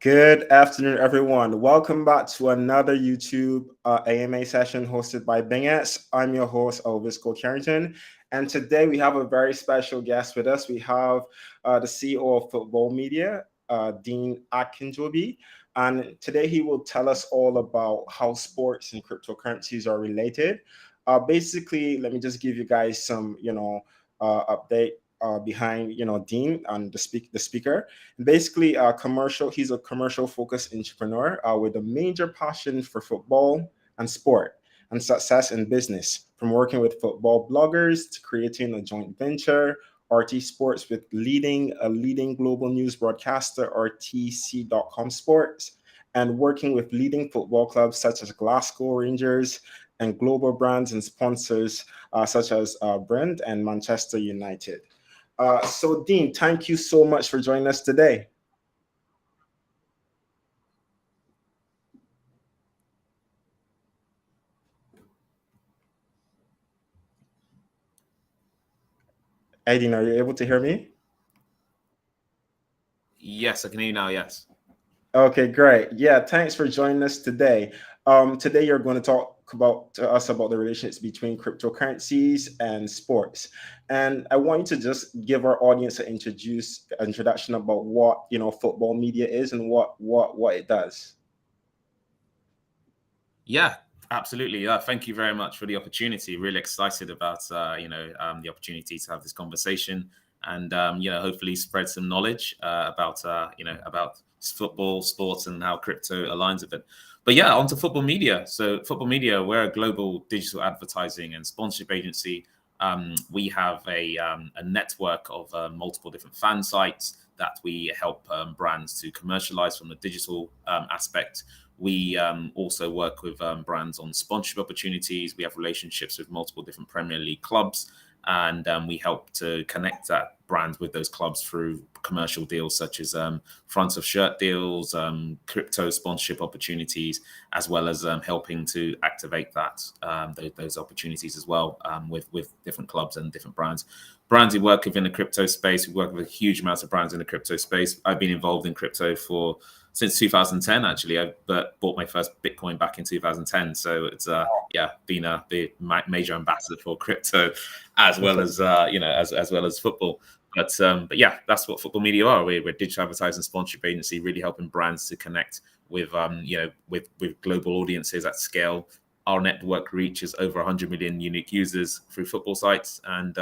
Good afternoon, everyone. Welcome back to another YouTube AMA session hosted by BingX. I'm your host, Elvis Carrington, and today we have a very special guest with us. We have the CEO of Football Media, Dean Akinjobi, and today he will tell us all about how sports and cryptocurrencies are related. Basically, let me just give you guys some, update behind, Dean and the speaker. Basically, he's a commercial focused entrepreneur with a major passion for football and sport and success in business, from working with football bloggers to creating a joint venture, RT Sports, with a leading global news broadcaster, RTC.com Sports, and working with leading football clubs such as Glasgow Rangers and global brands and sponsors such as Brent and Manchester United. So, Dean, thank you so much for joining us today. Dean, are you able to hear me? Yes, I can hear you now. Yes. Okay, great. Yeah, thanks for joining us today. Today you're going to talk to us about the relationships between cryptocurrencies and sports. And I want you to just give our audience an introduction about what football media is and what it does. Yeah, absolutely. Thank you very much for the opportunity. Really excited about the opportunity to have this conversation and hopefully spread some knowledge about football, sports, and how crypto aligns with it. But yeah, onto football media. So football media, we're a global digital advertising and sponsorship agency. We have a network of multiple different fan sites that we help brands to commercialize from the digital aspect. We also work with brands on sponsorship opportunities. We have relationships with multiple different Premier League clubs, and we help to connect that brand with those clubs through commercial deals such as front of shirt deals, crypto sponsorship opportunities, as well as helping to activate those opportunities as well with different clubs and different brands. Brands who work within the crypto space, we work with a huge amount of brands in the crypto space. I've been involved in crypto since 2010. Actually, I bought my first Bitcoin back in 2010. So it's been a major ambassador for crypto, as well as as well as football. But yeah, that's what football media are. We're a digital advertising sponsorship agency, really helping brands to connect with with global audiences at scale. Our network reaches over 100 million unique users through football sites, and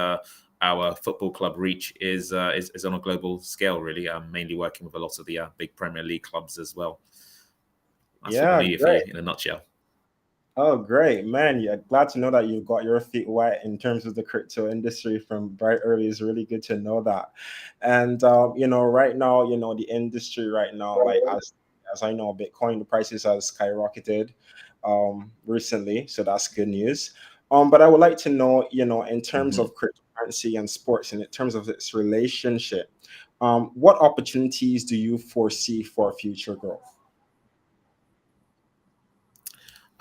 our football club reach is on a global scale. Really, mainly working with a lot of the big Premier League clubs as well. That's football media for you in a nutshell. Oh, great, man. Yeah, glad to know that you got your feet wet in terms of the crypto industry from very early. It's really good to know that. And, right now, the industry right now, like as I know, Bitcoin, the prices have skyrocketed recently. So that's good news. But I would like to know, in terms of cryptocurrency and sports and in terms of its relationship, what opportunities do you foresee for future growth?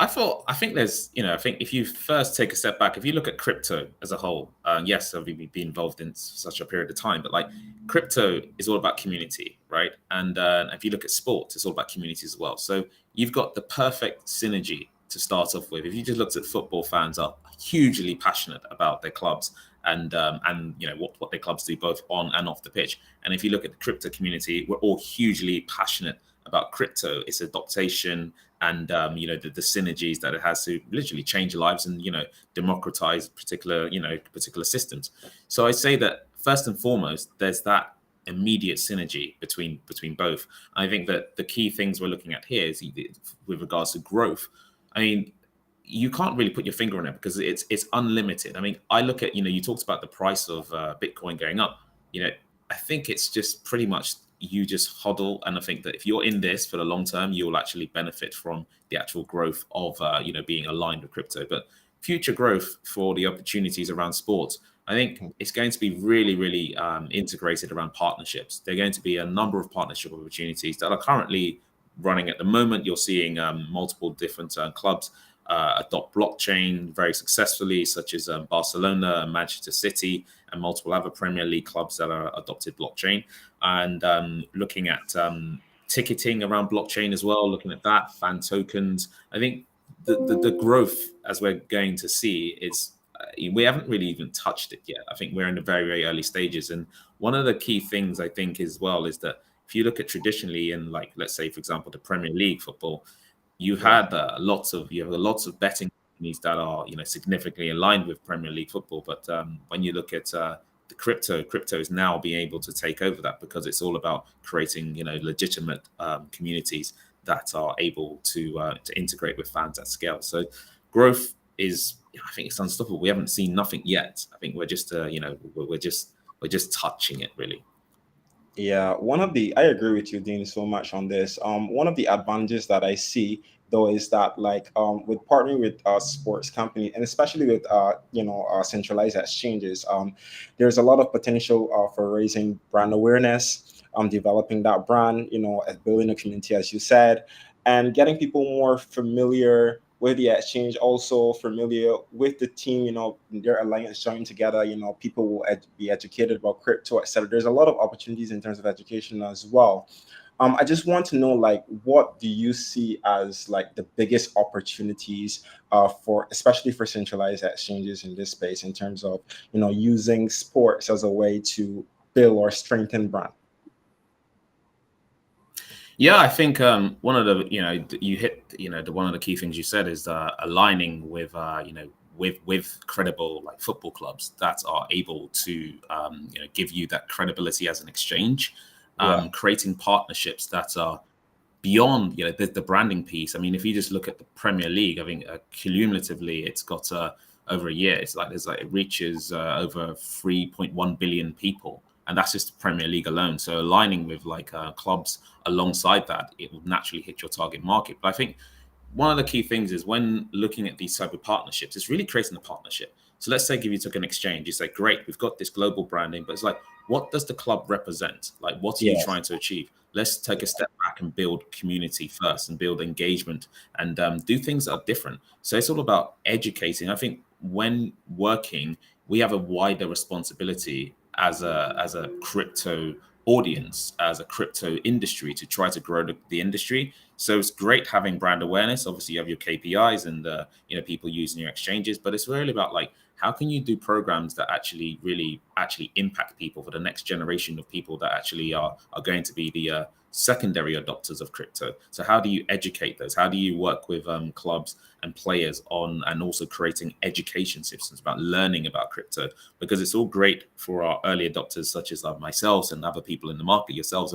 I think I think if you first take a step back, if you look at crypto as a whole, yes, I've been involved in such a period of time, but like crypto is all about community, right? And if you look at sports, it's all about community as well. So you've got the perfect synergy to start off with. If you just looked at football, fans are hugely passionate about their clubs and what their clubs do both on and off the pitch. And if you look at the crypto community, we're all hugely passionate about crypto, its adoption, and the synergies that it has to literally change lives and democratize particular systems. So I say that first and foremost, there's that immediate synergy between both. I think that the key things we're looking at here is with regards to growth. I mean, you can't really put your finger on it because it's unlimited. I mean, I look at you talked about the price of Bitcoin going up. I think it's just pretty much you just hodl, and I think that if you're in this for the long term, you'll actually benefit from the actual growth of being aligned with crypto. But future growth for the opportunities around sports, I think it's going to be really, really integrated around partnerships. There are going to be a number of partnership opportunities that are currently running at the moment. You're seeing multiple different clubs adopt blockchain very successfully, such as Barcelona and Manchester City, and multiple other Premier League clubs that are adopted blockchain. And looking at ticketing around blockchain as well, looking at that, fan tokens. I think the growth, as we're going to see, is we haven't really even touched it yet. I think we're in the very, very early stages. And one of the key things I think as well is that if you look at traditionally in, like, let's say, for example, the Premier League football, you Yeah. had lots of betting companies that are, you know, significantly aligned with Premier League football. But when you look at the crypto is now being able to take over that, because it's all about creating, you know, legitimate communities that are able to integrate with fans at scale. So growth is, I think, it's unstoppable. We haven't seen nothing yet. I think we're just you know, we're just touching it, really. Yeah, I agree with you, Dean, so much on this. One of the advantages that I see though is that, like, with partnering with sports company, and especially with centralized exchanges, there's a lot of potential for raising brand awareness, developing that brand, building a community, as you said, and getting people more familiar with the exchange, also familiar with the team, their alliance joining together, people will be educated about crypto, etc. There's a lot of opportunities in terms of education as well. I just want to know, like, what do you see as like the biggest opportunities for, especially for centralized exchanges in this space, in terms of, using sports as a way to build or strengthen brand? Yeah, I think one of the, you hit, one of the key things you said is aligning with, with credible, like, football clubs that are able to, give you that credibility as an exchange, Yeah. creating partnerships that are beyond, the branding piece. I mean, if you just look at the Premier League, I think cumulatively it's got over a year, it reaches over 3.1 billion people, and that's just the Premier League alone. So aligning with, like, clubs alongside that, it will naturally hit your target market. But I think one of the key things is, when looking at these type of partnerships, it's really creating a partnership. So let's say if you took an exchange, you say, great, we've got this global branding, but it's like, what does the club represent? Like, what are you Yes. trying to achieve? Let's take a step back and build community first, and build engagement, and do things that are different. So it's all about educating. I think when working, we have a wider responsibility as a crypto audience, as a crypto industry, to try to grow the industry. So it's great having brand awareness. Obviously, you have your KPIs and people using your exchanges, but it's really about, like, how can you do programs that actually really actually impact people for the next generation of people that actually are going to be the secondary adopters of crypto. So how do you educate those? How do you work with clubs and players on, and also creating education systems about learning about crypto? Because it's all great for our early adopters, such as myself and other people in the market, yourselves.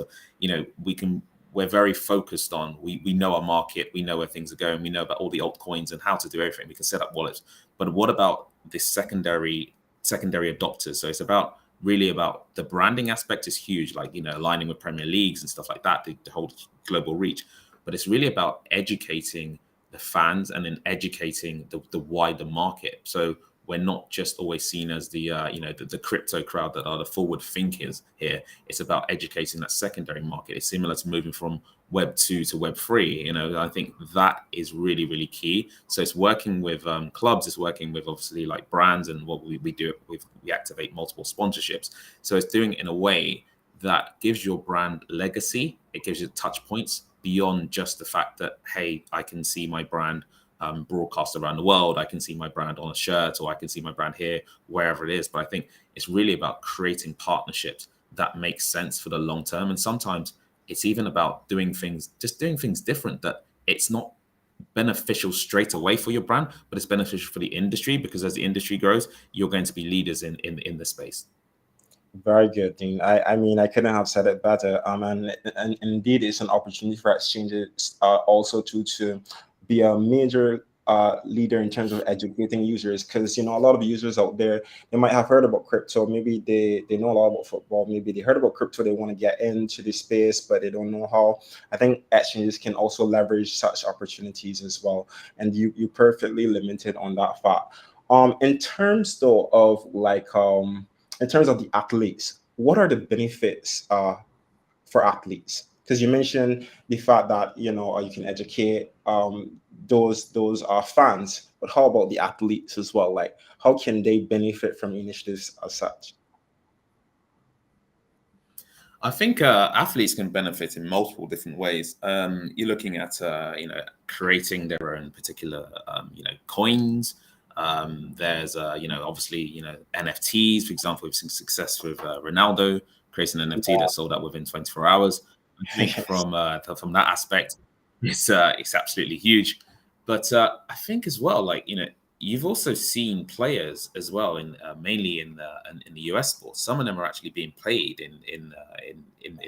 We're very focused on, we know our market, we know where things are going, we know about all the altcoins and how to do everything. We can set up wallets. But what about this secondary adopters? So it's about, really about the branding aspect is huge, like, aligning with Premier Leagues and stuff like that, the whole global reach. But it's really about educating the fans, and then educating the wider market. So we're not just always seen as the the crypto crowd that are the forward thinkers here. It's about educating that secondary market. It's similar to moving from Web 2 to Web 3. I think that is really, really key. So it's working with clubs, it's working with, obviously, like, brands, and what we do, we activate multiple sponsorships. So it's doing it in a way that gives your brand legacy. It gives you touch points beyond just the fact that, hey, I can see my brand broadcast around the world. I can see my brand on a shirt, or I can see my brand here, wherever it is. But I think it's really about creating partnerships that make sense for the long term. And sometimes it's even about doing things different, that it's not beneficial straight away for your brand, but it's beneficial for the industry, because as the industry grows, you're going to be leaders in the space. Very good, Dean. I mean, I couldn't have said it better. And indeed, it's an opportunity for exchanges also to be a major leader in terms of educating users, because a lot of users out there, they might have heard about crypto. Maybe they know a lot about football. Maybe they heard about crypto. They want to get into the space, but they don't know how. I think exchanges can also leverage such opportunities as well. And you perfectly limited on that fact. In terms though of, like, in terms of the athletes, what are the benefits for athletes? Because you mentioned the fact that you can educate those fans, but how about the athletes as well? Like, how can they benefit from initiatives as such? I think athletes can benefit in multiple different ways. You're looking at creating their own particular coins. There's obviously NFTs. For example, we've seen success with Ronaldo creating an NFT that sold out within 24 hours. I think Yes. from that aspect, it's absolutely huge. But I think as well, like you've also seen players as well in mainly in the US sports. Some of them are actually being paid in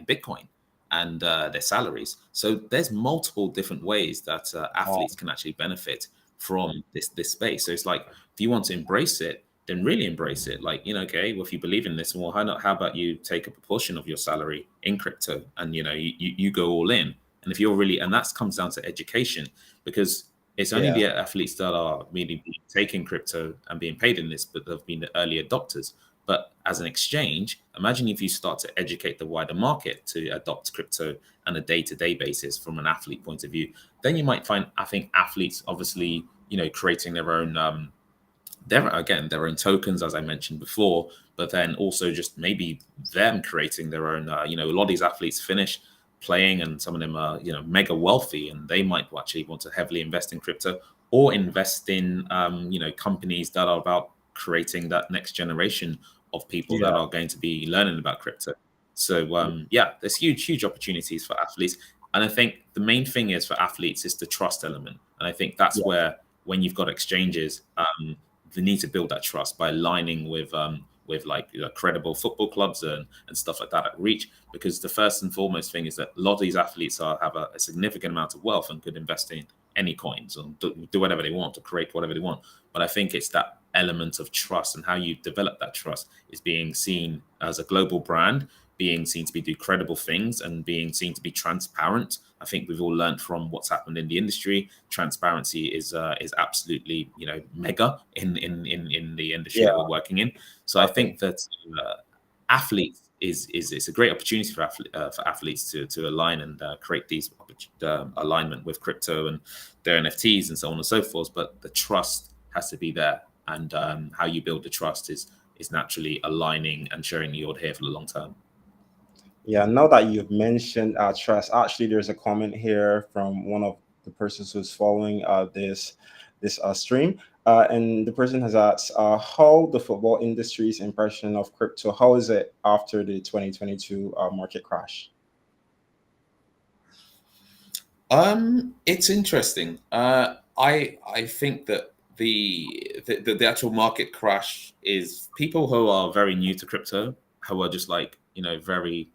Bitcoin and their salaries. So there's multiple different ways that Wow. athletes can actually benefit from this space. So it's like if you want to embrace it, then really embrace it. Like okay, well if you believe in this, well how not? How about you take a proportion of your salary in crypto and you go all in. And if you're really and that comes down to education because it's only Yeah. the athletes that are really taking crypto and being paid in this, but they've been the early adopters. But as an exchange, imagine if you start to educate the wider market to adopt crypto on a day-to-day basis from an athlete point of view, then you might find, I think, athletes obviously, creating their own their own tokens, as I mentioned before, but then also just maybe them creating their own. A lot of these athletes finish playing, and some of them are mega wealthy, and they might actually want to heavily invest in crypto or invest in companies that are about creating that next generation of people that Yeah. are going to be learning about crypto. So there's huge opportunities for athletes, and I think the main thing is for athletes is the trust element, and I think that's Yeah. where when you've got exchanges. They need to build that trust by aligning with like credible football clubs and stuff like that at reach, because the first and foremost thing is that a lot of these athletes have a significant amount of wealth and could invest in any coins and do whatever they want to create whatever they want. But I think it's that element of trust and how you develop that trust is being seen as a global brand, being seen to be do credible things and being seen to be transparent. I think we've all learned from what's happened in the industry. Transparency is absolutely mega in the industry Yeah. that we're working in. So I Exactly. think that athletes is it's a great opportunity for athletes to align and create these alignment with crypto and their NFTs and so on and so forth. But the trust has to be there, and how you build the trust is naturally aligning and showing you're here for the long term. Yeah, now that you've mentioned trust, actually, there's a comment here from one of the persons who's following this stream, and the person has asked, "How the football industry's impression of crypto? How is it after the 2022 market crash?" It's interesting. I think that the actual market crash is people who are very new to crypto, who are just like very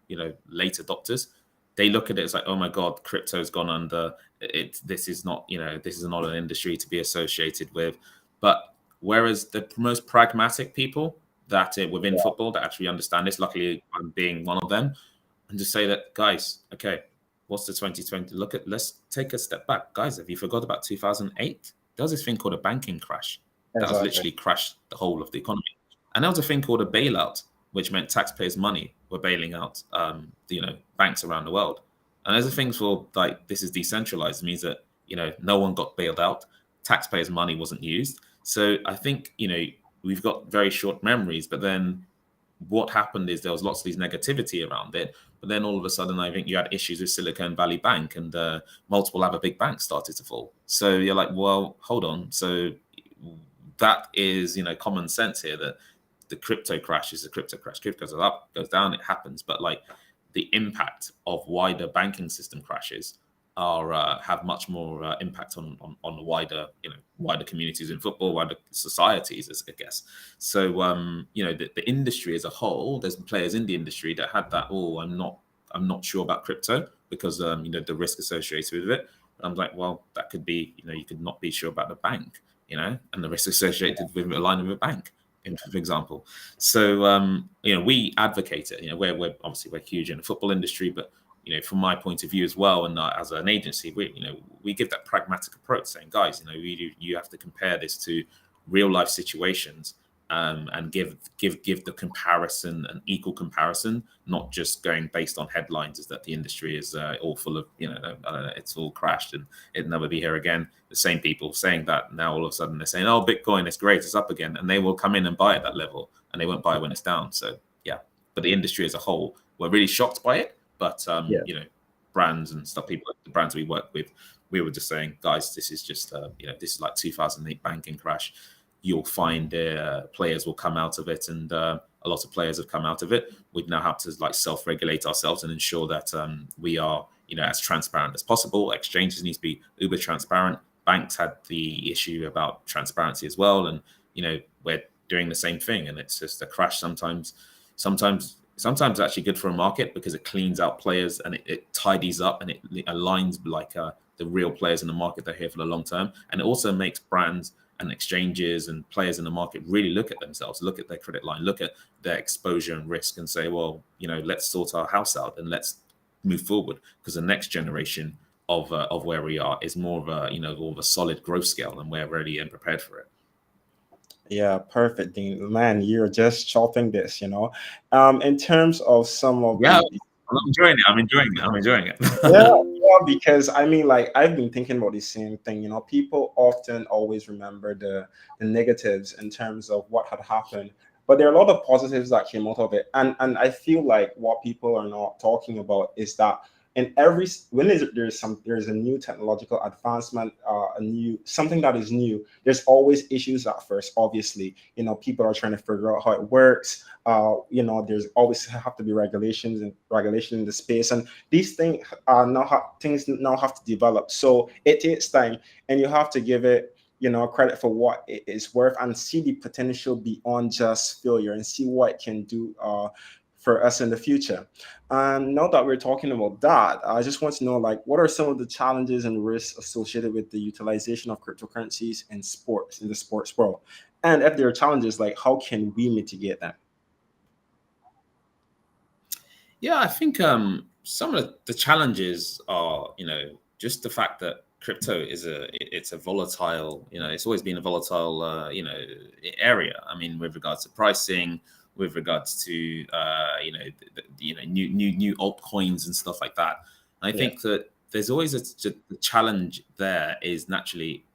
late adopters. They look at it as like, oh my god, crypto's gone under. This is not this is not an industry to be associated with. But whereas the most pragmatic people that within Yeah. football that actually understand this, luckily I'm being one of them, and just say that, guys, okay, what's the 2020? Let's take a step back. Guys, have you forgot about 2008? There was this thing called a banking crash that was Exactly. literally crashed the whole of the economy. And there was a thing called a bailout, which meant taxpayers' money were bailing out, banks around the world. And there's a thing for like, this is decentralized, it means that, no one got bailed out. Taxpayers' money wasn't used. So I think, we've got very short memories, but then what happened is there was lots of these negativity around it. But then all of a sudden, I think you had issues with Silicon Valley Bank and multiple other big banks started to fall. So you're like, well, hold on. So that is, common sense here that the crypto crash is a crypto crash. Crypto goes up, goes down, it happens. But like the impact of wider banking system crashes are have much more impact on the wider communities in football, wider societies, I guess. So the industry as a whole, there's players in the industry that had that. Oh, I'm not sure about crypto because the risk associated with it. And I'm like, well, that could be you could not be sure about the bank, and the risk associated with aligning with a bank, for example. So we advocate it. We're obviously we're huge in the football industry, but from my point of view as well, and as an agency, we give that pragmatic approach, saying, guys, you have to compare this to real life situations, and give the comparison an equal comparison, not just going based on headlines, is that the industry is all full of I don't know, it's all crashed and it'll never be here again. The same people saying that now all of a sudden they're saying, oh, Bitcoin is great, it's up again, and they will come in and buy at that level, and they won't buy when it's down. So yeah, but the industry as a whole, were really shocked by it. But Yeah. brands and stuff, people, the brands we work with, we were just saying, guys, this is just this is like 2008 banking crash. You'll find players will come out of it, and a lot of players have come out of it. We now have to like self-regulate ourselves and ensure that we are as transparent as possible. Exchanges need to be uber transparent. Banks had the issue about transparency as well, and we're doing the same thing. And it's just a crash sometimes actually good for a market because it cleans out players and it tidies up and it aligns like the real players in the market that are here for the long term. And it also makes brands and exchanges and players in the market really look at themselves, look at their credit line, look at their exposure and risk, and say, well, let's sort our house out and let's move forward, because the next generation of where we are is more of a solid growth scale, and we're ready and prepared for it. Yeah, perfect, Dean. Man, you're just chopping this, in terms of some of Yeah, the I'm enjoying it. I'm enjoying it. yeah, because I mean, like, I've been thinking about the same thing. People often always remember the negatives in terms of what had happened, but there are a lot of positives that came out of it. And I feel like what people are not talking about is that in every when there's a new technological advancement, a new something that is new, there's always issues at first. Obviously, people are trying to figure out how it works. There's always have to be regulation in the space, and these things things now have to develop. So it takes time, and you have to give it credit for what it is worth, and see the potential beyond just failure, and see what it can do for us in the future. And now that we're talking about that, I just want to know, like, what are some of the challenges and risks associated with the utilization of cryptocurrencies in the sports world? And if there are challenges, like, how can we mitigate them? Yeah, I think some of the challenges are, just the fact that crypto it's a volatile, it's always been a volatile, area. I mean, with regards to pricing, with regards to, new altcoins and stuff like that. And I Yeah. think that there's always a challenge there is naturally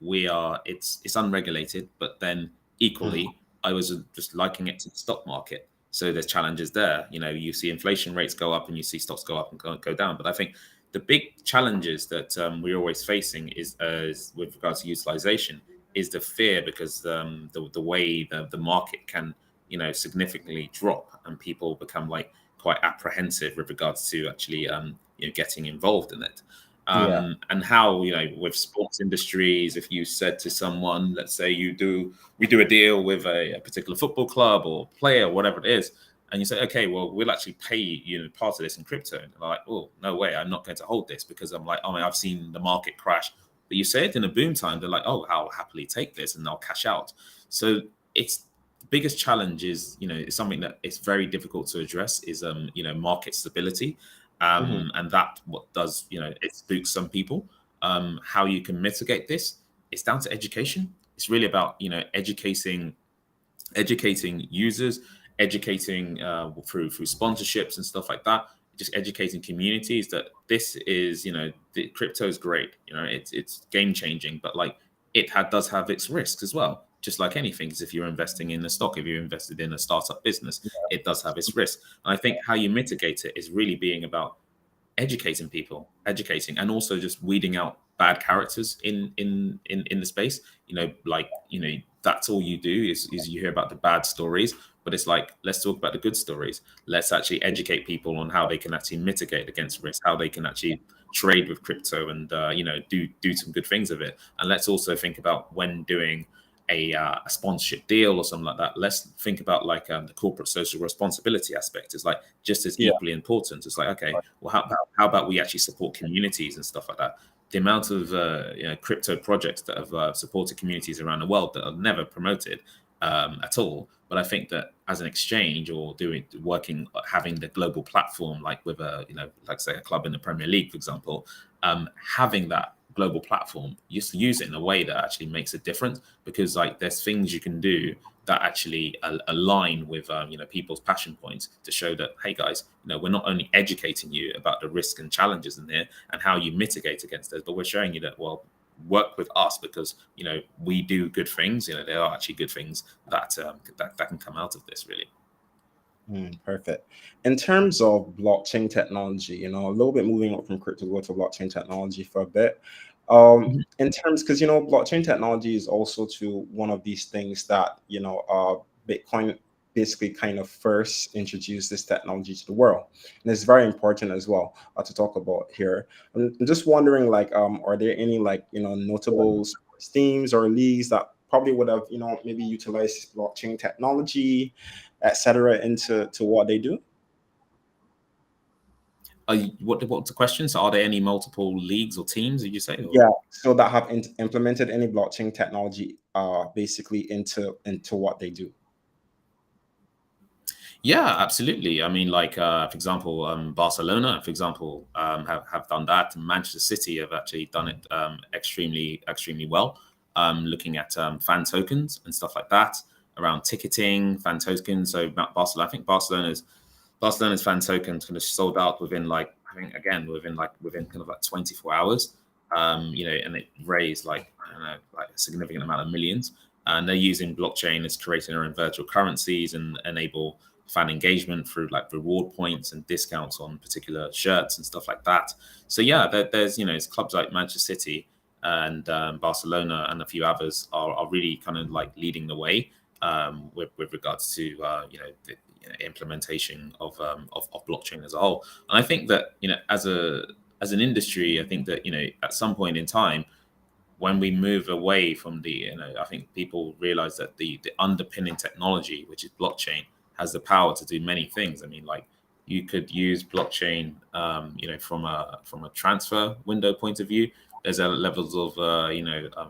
it's unregulated, but then Mhm. equally, I was just liking it to the stock market. So there's challenges there. You see inflation rates go up and you see stocks go up and go down. But I think the big challenges that we're always facing is with regards to utilization is the fear, because the way the market can significantly drop, and people become like quite apprehensive with regards to actually getting involved in it. Yeah. And how with sports industries, if you said to someone, let's say we do a deal with a particular football club or player, whatever it is, and you say, okay, well, we'll actually pay part of this in crypto, and they're like, oh, no way, I'm not going to hold this, because I'm like, oh, I've seen the market crash. But you say it in a boom time, they're like, oh, I'll happily take this and I'll cash out. So it's the biggest challenge is it's something that it's very difficult to address is market stability. Mhm. And that what does it spooks some people. How you can mitigate this, it's down to education. It's really about educating users, educating through sponsorships and stuff like that. Just educating communities that this is the crypto is great. It's game changing, but like does have its risks as well. Just like anything, because if you're investing in a stock, if you're invested in a startup business, it does have its risk. And I think how you mitigate it is really being about educating people, educating, and also just weeding out bad characters in the space. That's all you do is you hear about the bad stories, but it's like, let's talk about the good stories. Let's actually educate people on how they can actually mitigate against risk, how they can actually trade with crypto, and do some good things with it. And let's also think about, when doing a sponsorship deal or something like that, let's think about like the corporate social responsibility aspect is like just as Yeah. equally important. It's like, okay, well, how about we actually support communities and stuff like that? The amount of crypto projects that have supported communities around the world that are never promoted at all. But I think that as an exchange, or having the global platform, like with like say a club in the Premier League, for example, having that global platform, just use it in a way that actually makes a difference, because like there's things you can do that actually align with people's passion points, to show that, hey guys, we're not only educating you about the risks and challenges in here and how you mitigate against those, but we're showing you that, well, work with us, because we do good things. There are actually good things that can come out of this, really. Perfect. In terms of blockchain technology, a little bit moving up from crypto go to blockchain technology for a bit. In terms, because blockchain technology is also to one of these things that Bitcoin basically kind of first introduced this technology to the world, and it's very important as well to talk about here. I'm just wondering, like, are there any like notable sports teams or leagues that probably would have maybe utilized blockchain technology, etc., into what they do? What's the question? So, are there any multiple leagues or teams? Did you say? Or? Yeah, so that have implemented any blockchain technology, basically into what they do. Yeah, absolutely. I mean, like for example, Barcelona, for example, have done that. And Manchester City have actually done it extremely well. Looking at fan tokens and stuff like that around ticketing, fan tokens. So Barcelona, I think Barcelona's fan tokens kind of sold out within like I think again within kind of like 24 hours. And it raised like I don't know like a significant amount of millions. And they're using blockchain as creating their own virtual currencies and enable fan engagement through like reward points and discounts on particular shirts and stuff like that. So yeah, there's it's clubs like Manchester City and Barcelona and a few others are really kind of like leading the way with regards to the implementation of blockchain as a whole. And I think that as an industry, I think that at some point in time when we move away from I think people realize that the underpinning technology, which is blockchain, has the power to do many things. I mean, like you could use blockchain, from a transfer window point of view. There's levels of,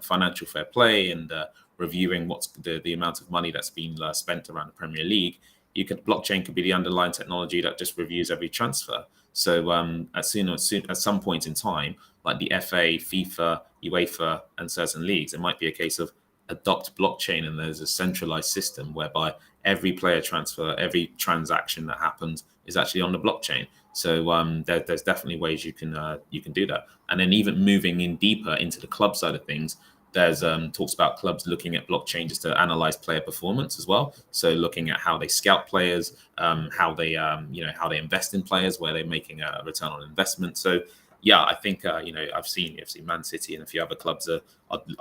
financial fair play and reviewing what's the amount of money that's been spent around the Premier League. Blockchain could be the underlying technology that just reviews every transfer. So at some point in time, like the FA, FIFA, UEFA, and certain leagues, it might be a case of adopt blockchain, and there's a centralized system whereby every player transfer, every transaction that happens is actually on the blockchain. So there's definitely ways you can do that. And then even moving in deeper into the club side of things, there's talks about clubs looking at blockchain just to analyze player performance as well. So looking at how they scout players, how they how they invest in players, where they're making a return on investment. So yeah, I think I've seen Man City and a few other clubs are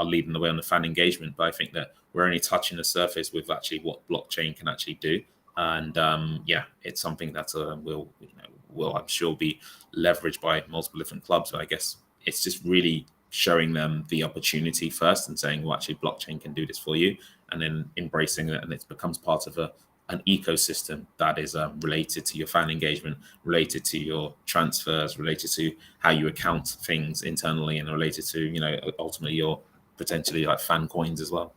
leading the way on the fan engagement, but I think that we're only touching the surface with actually what blockchain can actually do. And it's something that will I'm sure be leveraged by multiple different clubs. But I guess it's just really showing them the opportunity first and saying, well, actually, blockchain can do this for you, and then embracing it, and it becomes part of an ecosystem that is related to your fan engagement, related to your transfers, related to how you account things internally, and related to ultimately your potentially like fan coins as well.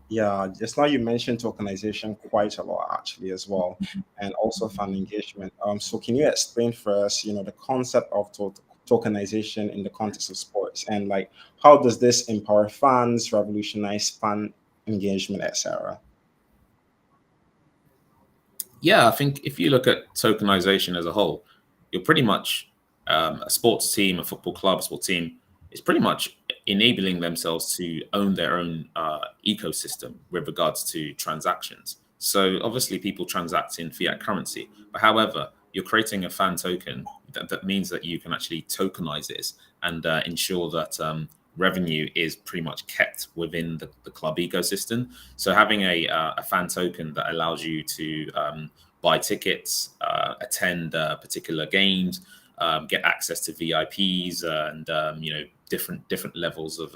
Yeah, just now you mentioned tokenization quite a lot actually as well, and also fan engagement. So can you explain for us, the concept of tokenization in the context of sports, and like how does this empower fans, revolutionize fan engagement, etc.? Yeah, I think if you look at tokenization as a whole, you're pretty much a sports team, a football club, sports team is pretty much enabling themselves to own their own ecosystem with regards to transactions. So obviously, people transact in fiat currency, but however, you're creating a fan token that means that you can actually tokenize this and ensure that revenue is pretty much kept within the club ecosystem. So having a fan token that allows you to buy tickets, attend particular games, get access to VIPs, and different levels of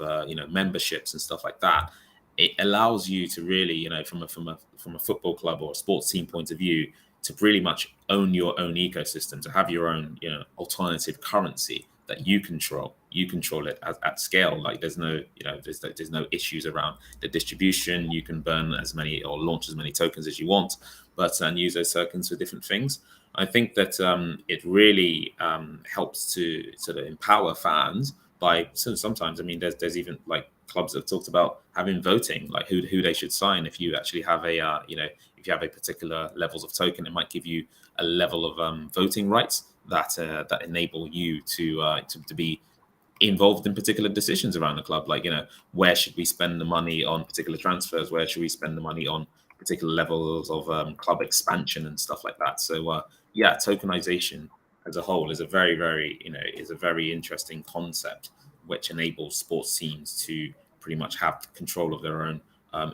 memberships and stuff like that. It allows you to really, from a football club or a sports team point of view, to pretty much own your own ecosystem, to have your own alternative currency that you control. You control it at scale. Like there's no there's no issues around the distribution. You can burn as many or launch as many tokens as you want, but and use those tokens for different things. I think that it really helps to sort of empower fans by sometimes. I mean, there's even like clubs that have talked about having voting, like who they should sign. If you actually have if you have a particular levels of token, it might give you a level of voting rights that enable you to be involved in particular decisions around the club. Like where should we spend the money on particular transfers? Where should we spend the money on particular levels of club expansion and stuff like that. So yeah, tokenization as a whole is a very is a very interesting concept, which enables sports teams to pretty much have control of their own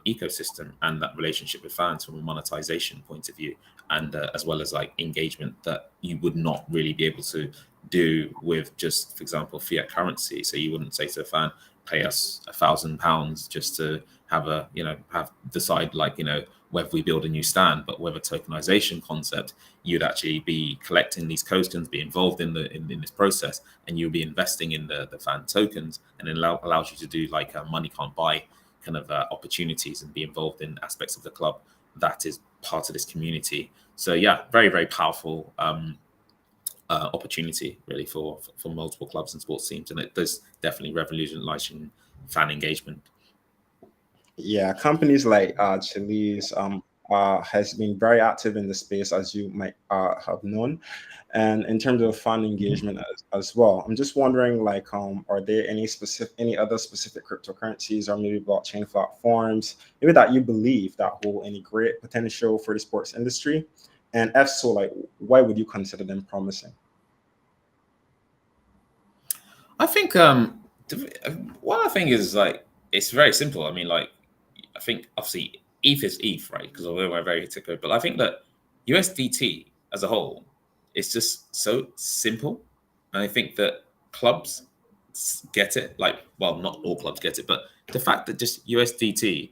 ecosystem and that relationship with fans from a monetization point of view, and as well as like engagement that you would not really be able to do with just, for example, fiat currency. So you wouldn't say to a fan, pay us £1,000 just to have a have decide like whether we build a new stand. But with a tokenization concept, you'd actually be collecting these tokens, be involved in this process, and you'll be investing in the fan tokens, and it allows you to do like money can't buy kind of opportunities and be involved in aspects of the club that is part of this community. So yeah, very powerful opportunity really for multiple clubs and sports teams, and it does definitely revolutionizing fan engagement. Yeah, companies like Chili's has been very active in the space, as you might have known, and in terms of fan engagement as well. I'm just wondering, like, are there any other specific cryptocurrencies or maybe blockchain platforms maybe that you believe that hold any great potential for the sports industry? And if so, like, why would you consider them promising? I think one thing is like it's very simple. I mean, like I think obviously ETH is ETH, right? Because we're very typical. But I think that USDT as a whole is just so simple, and I think that clubs get it. Like, well, not all clubs get it, but the fact that just USDT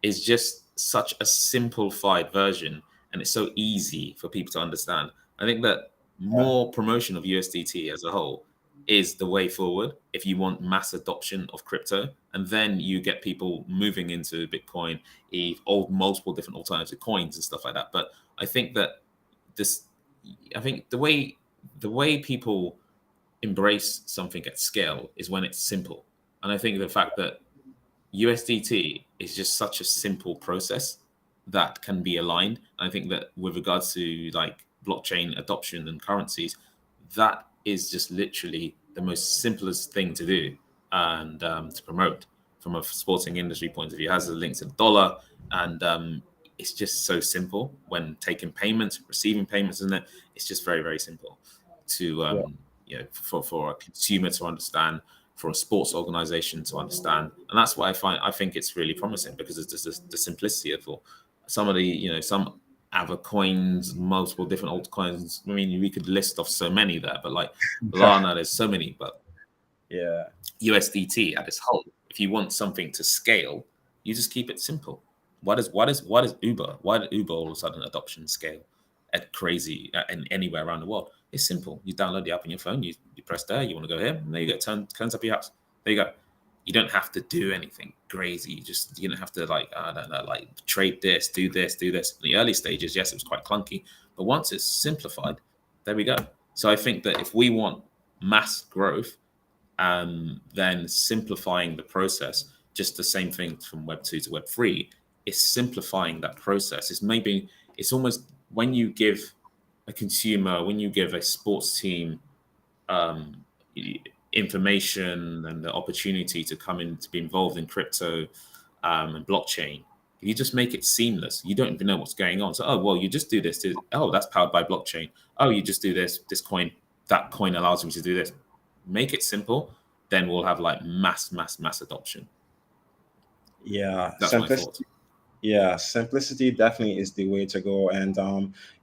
is just such a simplified version, and it's so easy for people to understand. I think that Yeah, more promotion of USDT as a whole is the way forward if you want mass adoption of crypto, and then you get people moving into Bitcoin, ETH, multiple different alternative coins and stuff like that. But I think that this, I think the way people embrace something at scale is when it's simple, and I think the fact that USDT is just such a simple process that can be aligned. I think that with regards to like blockchain adoption and currencies, that is just literally the most simplest thing to do and to promote from a sporting industry point of view. It has a link to the dollar, and it's just so simple when taking payments, receiving payments, isn't it? It's just very simple to yeah, for a consumer to understand, for a sports organization to understand, and that's why I think it's really promising, because it's just the simplicity of all. Some of the some other coins, multiple different altcoins. I mean, we could list off so many there, but like Lana, there's so many. But yeah, USDT at its whole, if you want something to scale, you just keep it simple. Why does Uber? Why did Uber all of a sudden adoption scale at crazy and anywhere around the world? It's simple. You download the app on your phone, you press there, you want to go here, and there you go. Turns up your apps. There you go. You don't have to do anything crazy. You don't have to like I don't know, like trade this, do this, do this. In the early stages, yes, it was quite clunky, but once it's simplified, there we go. So I think that if we want mass growth, then simplifying the process, just the same thing from Web 2 to Web 3, is simplifying that process. It's almost when you give a consumer, when you give a sports team um, information and the opportunity to come in to be involved in crypto and blockchain, you just make it seamless. You don't even know what's going on. So, oh, well, you just do this. Oh, that's powered by blockchain. Oh, you just do this coin, that coin allows me to do this. Make it simple, then we'll have like mass adoption. yeah. That's my thought. Yeah, simplicity definitely is the way to go. And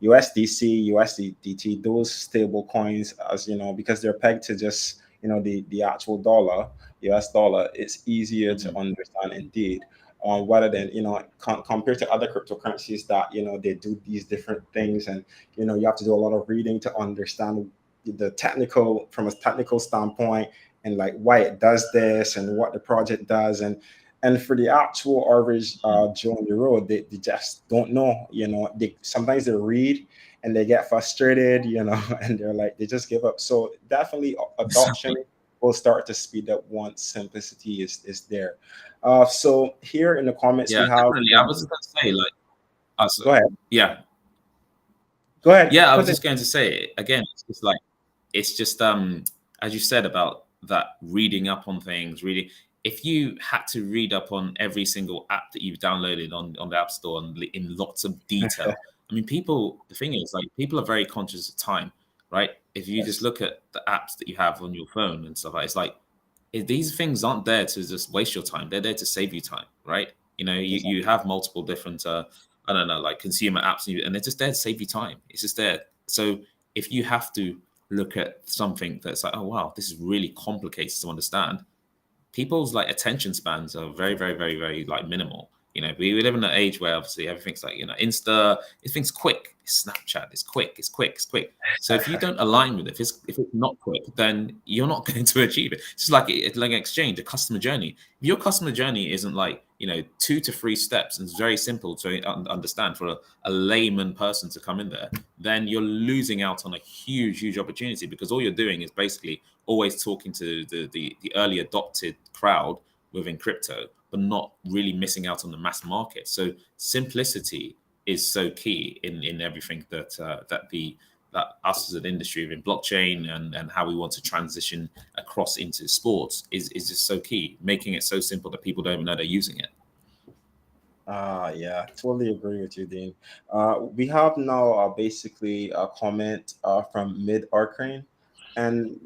USDC, USDT, those stable coins, as you know, because they're pegged to just the actual dollar, US dollar, it's easier to Mhm. understand indeed. Rather than compared to other cryptocurrencies that they do these different things, and you have to do a lot of reading to understand the technical from a technical standpoint, and like why it does this and what the project does. And for the actual average Joe on the road, they just don't know. They sometimes they read and they get frustrated, and they're like they just give up. So definitely adoption will start to speed up once simplicity is there. So here in the comments we Yeah, have. definitely. I was just going to say, like, so, Go ahead. yeah, Go ahead. yeah. I was Continue. just going to say again. It's just like it's just as you said about that reading up on things, reading. If you had to read up on every single app that you've downloaded on the App Store and in lots of detail, I mean, people. The thing is, like, people are very conscious of time, right? If you just Yes. look at the apps that you have on your phone and stuff, like, it's like these things aren't there to just waste your time. They're there to save you time, right? You know, you Exactly. have multiple different, I don't know, like consumer apps, and they're just there to save you time. It's just there. So if you have to look at something that's like, oh wow, this is really complicated to understand, people's like attention spans are very, very, very, very like minimal. You know, we live in an age where obviously everything's like, Insta, everything's quick. Snapchat, it's quick, it's quick, it's quick. So if you don't align with it, if it's not quick, then you're not going to achieve it. It's just like it's like an exchange, a customer journey. If your customer journey isn't like, 2 to 3 steps and it's very simple to understand for a layman person to come in there, then you're losing out on a huge, huge opportunity, because all you're doing is basically always talking to the early adopted crowd within crypto, but not really missing out on the mass market. So simplicity is so key in everything that us as an industry within blockchain and how we want to transition across into sports is just so key, making it so simple that people don't even know they're using it. Yeah, totally agree with you, Dean. We have now basically a comment from Mid Arcane, and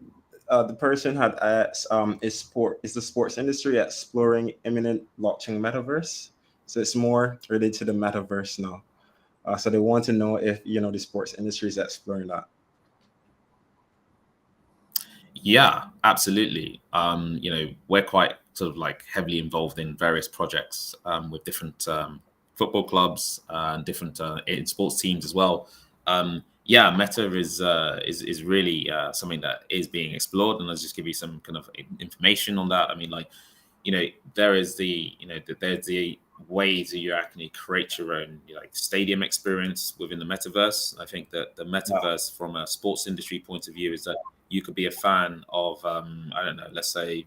the person had asked, is the sports industry exploring imminent blockchain metaverse? So it's more related to the metaverse now. So they want to know if the sports industry is exploring that. Yeah, absolutely. We're quite sort of like heavily involved in various projects with different football clubs and different in sports teams as well. Yeah, Meta is really something that is being explored, and I'll just give you some kind of information on that. I mean, like, there is there's the ways that you actually create your own like stadium experience within the metaverse. I think that the Yeah. metaverse, from a sports industry point of view, is that you could be a fan of I don't know, let's say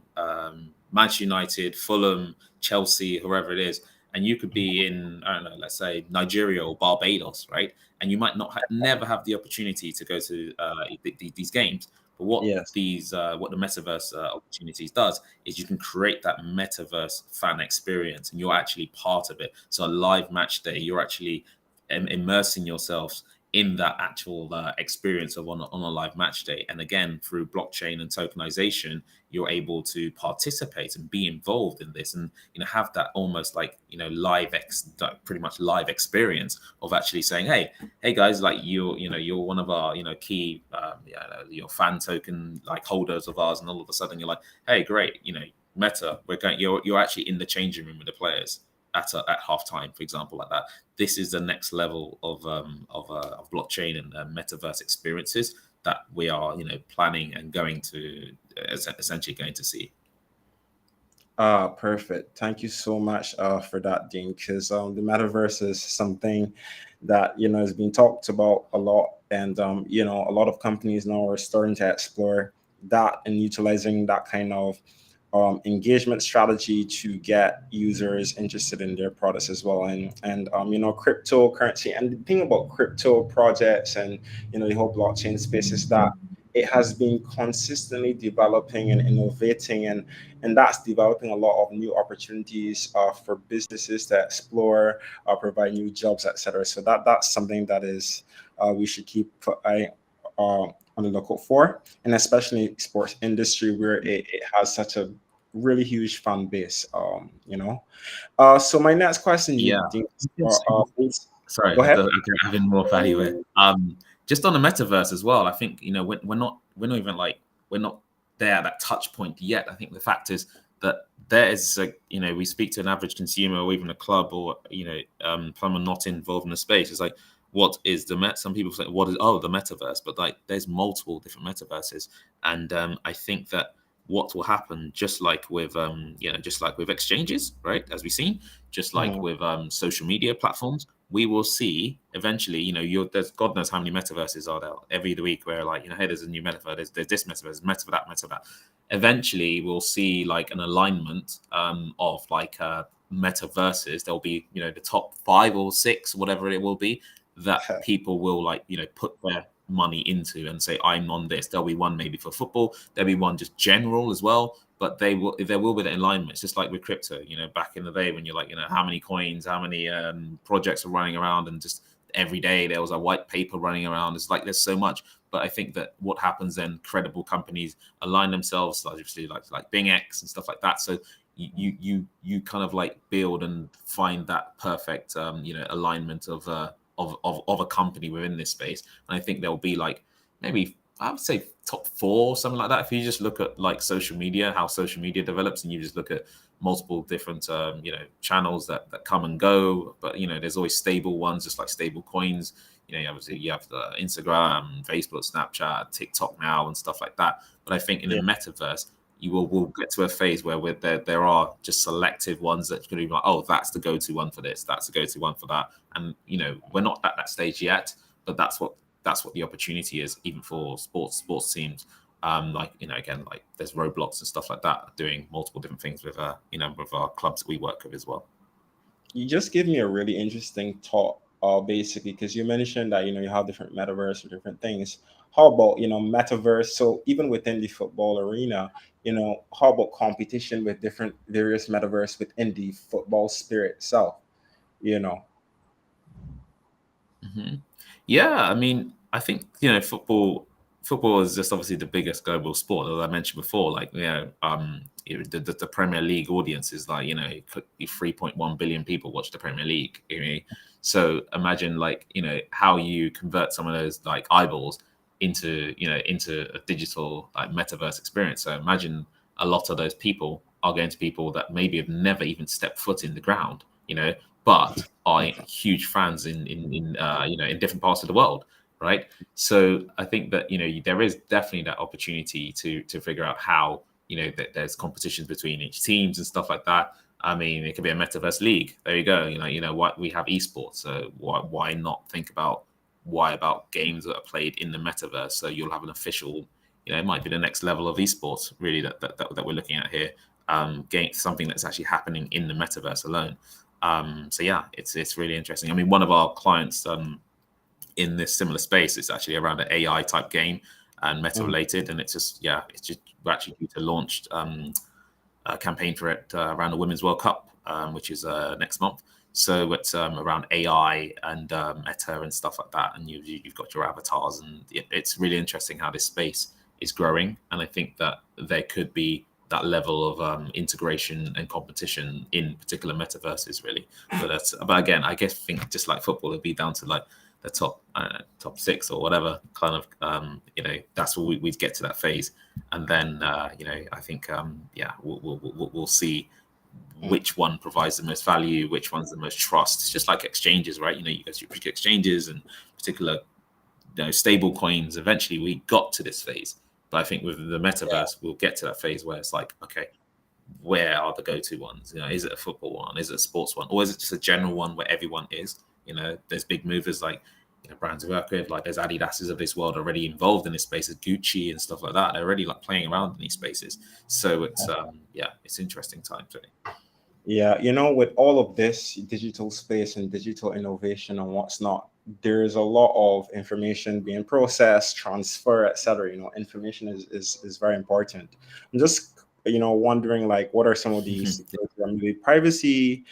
Manchester United, Fulham, Chelsea, whoever it is, and you could be in, I don't know, let's say Nigeria or Barbados, right? And you might not never have the opportunity to go to these games. But Yes. what the metaverse opportunities does is you can create that metaverse fan experience, and you're actually part of it. So a live match day, you're actually immersing yourselves in that actual experience of on a live match day. And again, through blockchain and tokenization, you're able to participate and be involved in this, and have that almost like pretty much live experience of actually saying, hey guys, like you're one of our key your fan token like holders of ours, and all of a sudden you're like, hey, great, Meta, you're actually in the changing room with the players at halftime, for example, like that. This is the next level of blockchain and metaverse experiences that we are planning and going to essentially going to see. Perfect. Thank you so much for that, Dean, because the metaverse is something that is being talked about a lot, and a lot of companies now are starting to explore that and utilizing that kind of engagement strategy to get users interested in their products as well. And cryptocurrency, and the thing about crypto projects and the whole blockchain space is that it has been consistently developing and innovating, and that's developing a lot of new opportunities for businesses to explore, provide new jobs, etc. So that's something that is we should keep eye on the lookout for, and especially sports industry where it has such a really huge fan base. So my next question, Yeah. Dean, Yes. please Sorry, go ahead. okay, having more value here. Just on the metaverse as well. I think we're not even like we're not there at that touch point yet. I think the fact is that there is we speak to an average consumer or even a club or someone not involved in the space. It's like, what is the met? Some people say, what is the metaverse? But like, there's multiple different metaverses, and I think that what will happen, just like with just like with exchanges, right? As we've seen, just like Mhm. with social media platforms, we will see eventually, there's God knows how many metaverses are there every other week where like, hey, there's a new metaverse, there's this metaverse, meta for that, meta for that. Eventually we'll see like an alignment of like metaverses. There'll be, the top 5 or 6, whatever it will be, that people will like, put money into and say, I'm on this. There'll be one maybe for football, there'll be one just general as well, but there will be the alignment. It's just like with crypto, back in the day when you're like, how many coins, how many projects are running around, and just every day there was a white paper running around. It's like there's so much. But I think that what happens then, credible companies align themselves, obviously like BingX and stuff like that. So you kind of like build and find that perfect alignment of a company within this space. And I think there'll be like maybe I would say top 4, something like that. If you just look at like social media, how social media develops, and you just look at multiple different channels that come and go, but there's always stable ones, just like stable coins. Obviously you have the Instagram, Facebook, Snapchat, TikTok now, and stuff like that. But I think in the Yeah. metaverse, we'll get to a phase where there are just selective ones that could be like, oh, that's the go-to one for this, that's the go-to one for that. And we're not at that stage yet, but that's what the opportunity is, even for sports teams. Again, like there's Roblox and stuff like that doing multiple different things with with our clubs that we work with as well. You just gave me a really interesting thought, basically, because you mentioned that you have different metaverse or different things. How about metaverse? So even within the football arena, how about competition with different various metaverse within the football spirit itself? You know, Hmm. Yeah, I mean, I think football is just obviously the biggest global sport, as I mentioned before. Like the Premier League audience is like 3.1 billion people watch the Premier League. So imagine like how you convert some of those like eyeballs into a digital like metaverse experience. So imagine a lot of those people are going to people that maybe have never even stepped foot in the ground. But are huge fans in different parts of the world, right? So I think that there is definitely that opportunity to figure out how that there's competitions between each teams and stuff like that. I mean, it could be a metaverse league. There you go. What we have esports, so why not think about games that are played in the metaverse? So you'll have an official. It might be the next level of esports, really, that we're looking at here. Game something that's actually happening in the metaverse alone. So yeah, it's really interesting. I mean, one of our clients in this similar space is actually around an AI type game and meta Mm. related, and it's just we're actually due to launch a campaign for it around the Women's World Cup, which is next month. So it's around AI and meta and stuff like that, and you've got your avatars, and it's really interesting how this space is growing, and I think that there could be that level of integration and competition in particular metaverses, really. But again, I guess think just like football, it'd be down to like the top 6 or whatever kind of that's where we'd get to that phase, and then I think we'll see which one provides the most value, which one's the most trust. It's just like exchanges, right? You guys do exchanges and particular stable coins. Eventually we got to this phase, but I think with the Yeah. metaverse we'll get to that phase where it's like, okay, where are the go-to ones? Is it a football one, is it a sports one, or is it just a general one where everyone is? There's big movers like brands we work with, like there's Adidas's of this world already involved in this space, Gucci and stuff like that. They're already like playing around in these spaces. So it's it's interesting times, really. Yeah, with all of this digital space and digital innovation and what's not, there's a lot of information being processed, transfer, etc. Information is very important. I'm just, wondering like what are some of the security or maybe privacy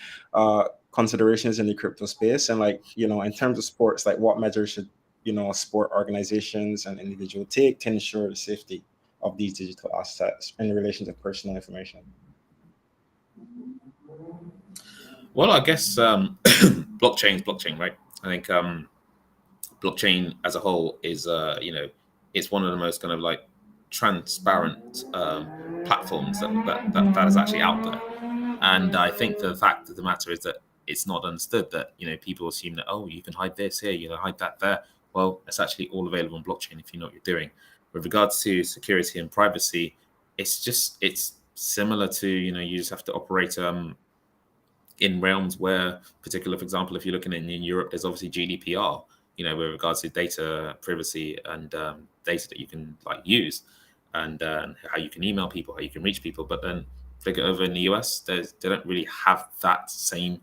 considerations in the crypto space, and like, in terms of sports, like what measures should, sport organizations and individual take to ensure the safety of these digital assets in relation to personal information? Well, I guess blockchain, right? I think blockchain as a whole is it's one of the most kind of like transparent platforms that is actually out there. And I think the fact of the matter is that it's not understood that people assume that, oh, you can hide this here, you can hide that there. Well, it's actually all available on blockchain if you know what you're doing. With regards to security and privacy, it's similar to you just have to operate in realms where, particular, for example, if you're looking in Europe, there's obviously GDPR, with regards to data privacy and data that you can like use, and how you can email people, how you can reach people. But then figure over in the US, they don't really have that same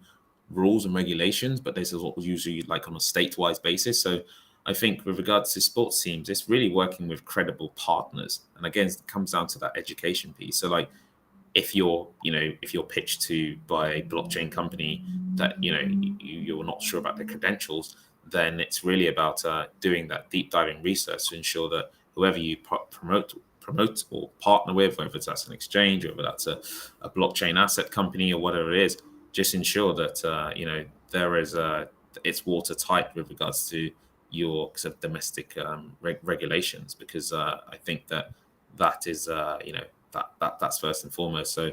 rules and regulations, but this is what usually like on a state-wise basis. So I think with regards to sports teams, it's really working with credible partners. And again, it comes down to that education piece. So like if you're pitched to by a blockchain company that you're not sure about their credentials, then it's really about doing that deep diving research to ensure that whoever you promote or partner with, whether that's an exchange, whether that's a blockchain asset company or whatever it is, just ensure that there is it's watertight with regards to your sort of domestic regulations, because I think that is that's first and foremost. So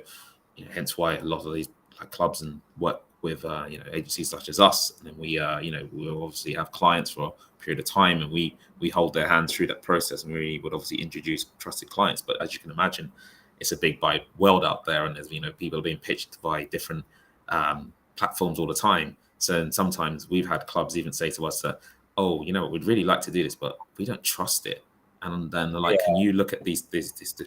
hence why a lot of these clubs and work with agencies such as us, and then we obviously have clients for a period of time, and we hold their hands through that process, and we would obviously introduce trusted clients. But as you can imagine, it's a big wide world out there, and there's people being pitched by different platforms all the time. So sometimes we've had clubs even say to us that, oh, we'd really like to do this, but we don't trust it. And then they're like, can you look at this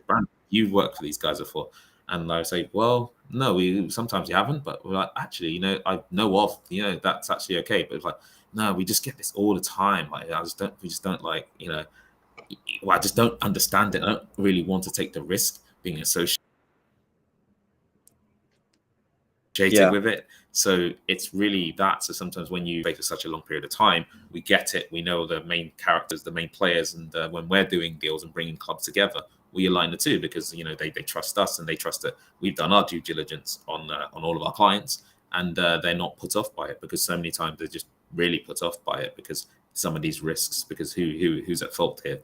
brand? You've worked for these guys before. And I say, well, no, sometimes you haven't, but we're like, actually, I know of, that's actually okay. But it's like, no, we just get this all the time. Like, we just don't like, I just don't understand it. I don't really want to take the risk being associated with it. So it's really that. So sometimes when you wait for such a long period of time, we get it. We know the main characters, the main players, and when we're doing deals and bringing clubs together, we align the two, because they trust us, and they trust that we've done our due diligence on all of our clients, and they're not put off by it, because so many times they're just really put off by it because some of these risks. Because who's at fault here?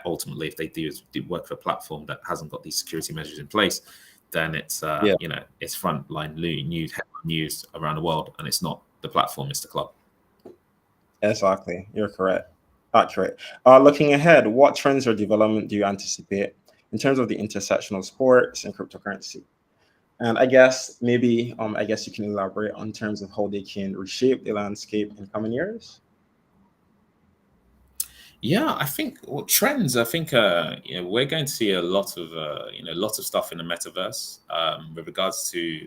Ultimately, if they do work for a platform that hasn't got these security measures in place, then it's it's frontline news around the world, and it's not the platform, it's the club. Exactly, you're correct. Accurate. Looking ahead, what trends or development do you anticipate in terms of the intersection of sports and cryptocurrency? And I guess maybe you can elaborate on terms of how they can reshape the landscape in coming years. Yeah, I think trends. I think we're going to see a lot of lots of stuff in the metaverse with regards to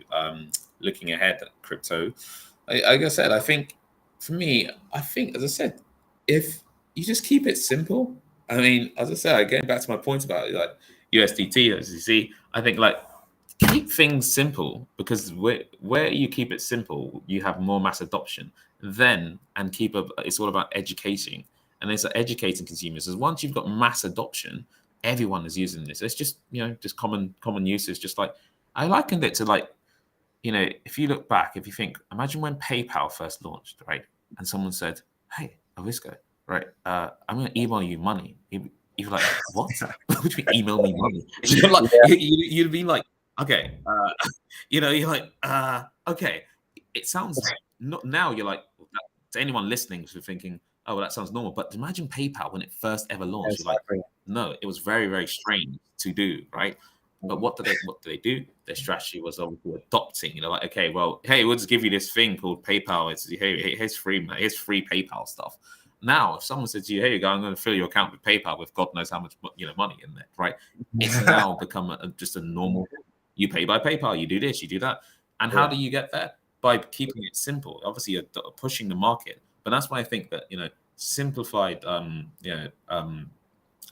looking ahead at crypto. Like I said, I think for me, as I said, if you just keep it simple. I mean, as I said, going back to my point about like USDT, as you see, I think like keep things simple, because where you keep it simple, you have more mass adoption. Then and it's all about educating. And it's like educating consumers. As once you've got mass adoption, everyone is using this. It's just just common usage. Just like I likened it to like if you look back, if you think, imagine when PayPal first launched, right? And someone said, "Hey, Avisco, right? I'm going to email you money." You're like, "What? What do you mean email me money?" You're like, you'd be like, "Okay," you're like, "Okay." It sounds not now. You're like, to anyone listening who's thinking, oh, well, that sounds normal. But imagine PayPal when it first ever launched. Exactly. You're like, no, it was very, very strange to do, right? But what did they do? Their strategy was obviously adopting. Like, okay, well, hey, we'll just give you this thing called PayPal. It's here's free PayPal stuff. Now, if someone says to you, "Hey, I'm going to fill your account with PayPal with God knows how much money in there," right? It's now become just a normal. You pay by PayPal. You do this, you do that, and how do you get there? By keeping it simple. Obviously, you're pushing the market. But that's why I think that simplified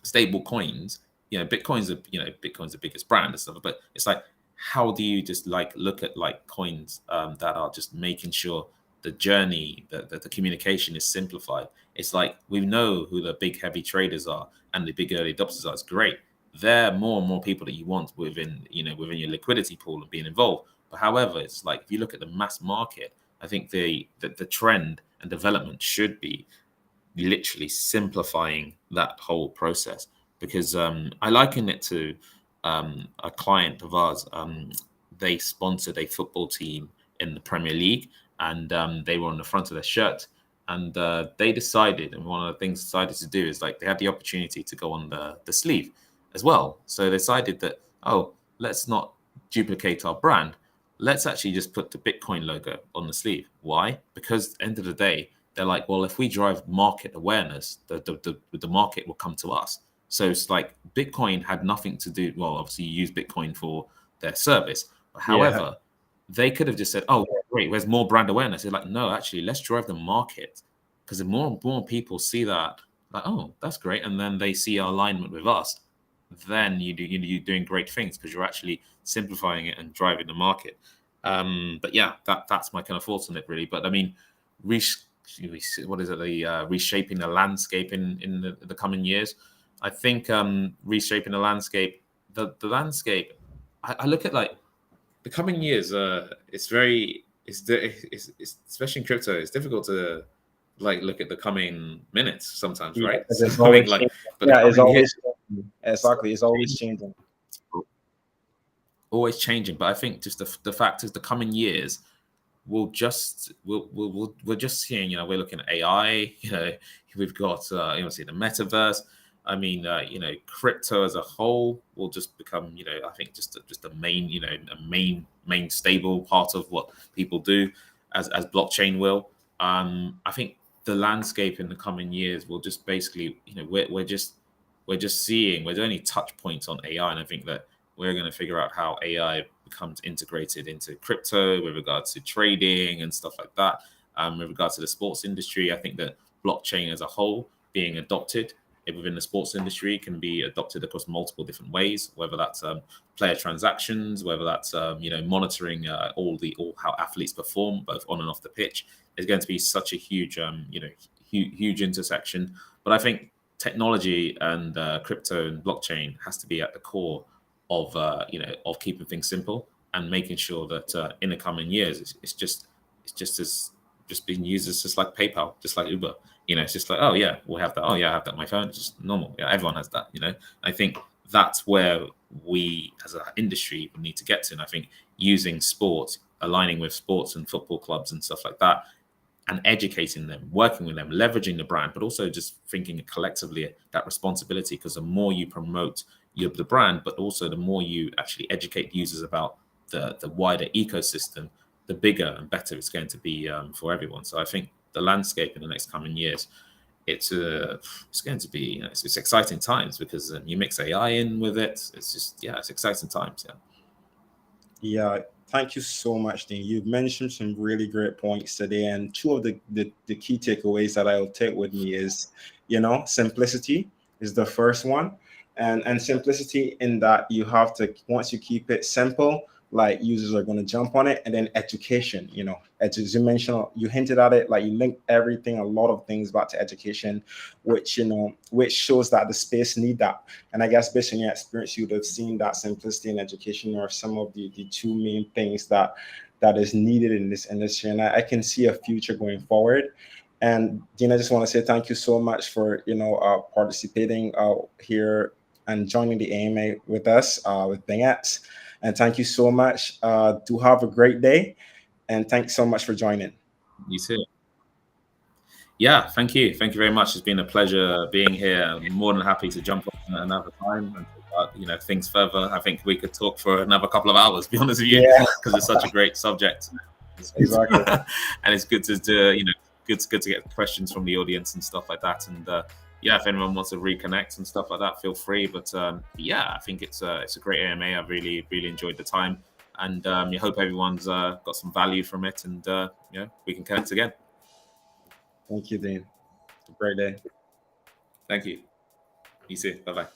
stable coins. Bitcoin's the biggest brand and stuff. But it's like, how do you just like look at like coins that are just making sure the journey, the communication is simplified? It's like we know who the big heavy traders are and the big early adopters are. It's great. There are more and more people that you want within your liquidity pool and being involved. But however, it's like if you look at the mass market, I think the trend and development should be literally simplifying that whole process, because I liken it to a client of ours. They sponsored a football team in the Premier League, and they were on the front of their shirt, and they decided, and one of the things decided to do is like they had the opportunity to go on the sleeve as well. So they decided that, oh, let's not duplicate our brand. Let's actually just put the Bitcoin logo on the sleeve. Why? Because at the end of the day, they're like, well, if we drive market awareness, the market will come to us. So it's like Bitcoin had nothing to do. Well, obviously you use Bitcoin for their service. But however, they could have just said, oh, great, where's more brand awareness? They're like, no, actually, let's drive the market because the more and more people see that, like, oh, that's great, and then they see our alignment with us, then you're doing great things because you're actually simplifying it and driving the market. But yeah, that's my kind of thoughts on it, really. But I mean, what is it? The reshaping the landscape in the coming years. I think reshaping the landscape. The landscape. I look at like the coming years. It's especially in crypto. It's difficult to like look at the coming minutes sometimes, Yeah, right? because So it's I mean, always like, changing. but the Yeah, it's coming years always changing. Exactly. It's always changing. always changing. But I think just the fact is the coming years we're just seeing, we're looking at AI, we've got see the metaverse. I mean, crypto as a whole will just become, I think just a main, a main stable part of what people do, as blockchain will. I think the landscape in the coming years will just basically, we're just seeing, we're only touch points on AI, and I think that we're going to figure out how AI becomes integrated into crypto with regards to trading and stuff like that. With regards to the sports industry, I think that blockchain as a whole being adopted within the sports industry can be adopted across multiple different ways, whether that's player transactions, whether that's monitoring all how athletes perform both on and off the pitch. Is going to be such a huge huge intersection. But I think technology and crypto and blockchain has to be at the core of of keeping things simple and making sure that in the coming years it's just being used as just like PayPal, just like Uber. It's just like, oh yeah, we'll have that. Oh yeah, I have that on my phone. It's just normal. Yeah, everyone has that. I think that's where we as an industry would need to get to. And I think using sports, aligning with sports and football clubs and stuff like that, and educating them, working with them, leveraging the brand, but also just thinking collectively that responsibility. Because the more you promote the brand, but also the more you actually educate users about the wider ecosystem, the bigger and better it's going to be for everyone. So I think the landscape in the next coming years, it's going to be it's exciting times because you mix AI in with it. It's just it's exciting times. Yeah, thank you so much, Dean. You've mentioned some really great points today, and two of the key takeaways that I'll take with me is, simplicity is the first one, and simplicity in that you have to, once you keep it simple, like users are going to jump on it, and then education. As you mentioned, you hinted at it, like you link everything, a lot of things back to education, which shows that the space need that. And I guess based on your experience, you would have seen that simplicity and education are some of the two main things that is needed in this industry. And I can see a future going forward. And Dean, I just want to say thank you so much for participating here and joining the AMA with us with BingX. And thank you so much. Do have a great day. And thanks so much for joining. You too. Yeah, thank you. Thank you very much. It's been a pleasure being here. I'm more than happy to jump on another time and talk about, things further. I think we could talk for another couple of hours, to be honest with you, Yeah, because it's such a great subject. exactly. And it's good to do, good to get questions from the audience and stuff like that. And if anyone wants to reconnect and stuff like that, feel free. But I think it's a great AMA. I really, really enjoyed the time. And I hope everyone's got some value from it. And, we can connect again. Thank you, Dean. Great day. Thank you. You too. Bye-bye.